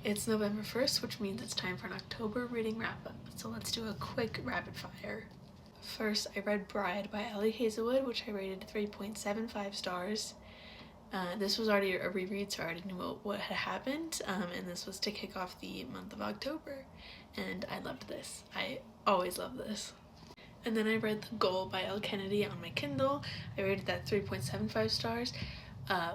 It's November 1st, which means it's time for an October reading wrap-up, so let's do a quick rapid fire. First, I read Bride by Ellie Hazelwood, which I rated 3.75 stars. This was already a reread, so I already knew what had happened, and this was to kick off the month of October, and I loved this. I always love this. And then I read The Goal by Elle Kennedy on my Kindle. I rated that 3.75 stars.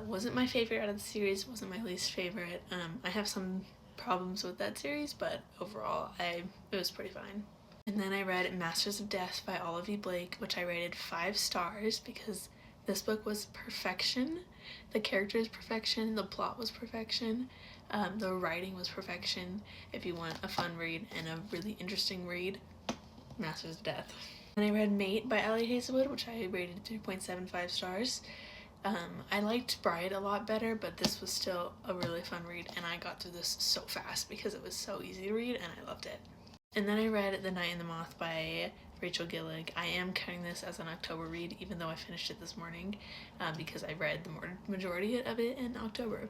Wasn't my favorite out of the series, wasn't my least favorite. I have some problems with that series, but overall it was pretty fine. And then I read Masters of Death by Olivia Blake, which I rated 5 stars because this book was perfection. The characters perfection, the plot was perfection, the writing was perfection. If you want a fun read and a really interesting read, Masters of Death. And I read Mate by Ellie Hazelwood, which I rated 3.75 stars. I liked Bride a lot better, but this was still a really fun read, and I got through this so fast because it was so easy to read, and I loved it. And then I read The Night and the Moth by Rachel Gillig. I am counting this as an October read, even though I finished it this morning, because I read the majority of it in October.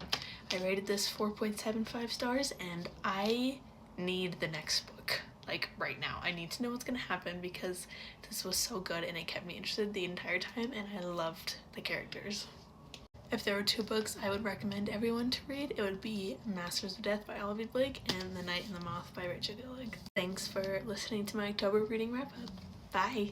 I rated this 4.75 stars, and I need the next book. Like, right now. I need to know what's gonna happen because this was so good and it kept me interested the entire time, and I loved the characters. If there were 2 books I would recommend everyone to read, it would be Masters of Death by Olivia Blake and The Night and the Moth by Rachel Gillig. Thanks for listening to my October reading wrap-up. Bye!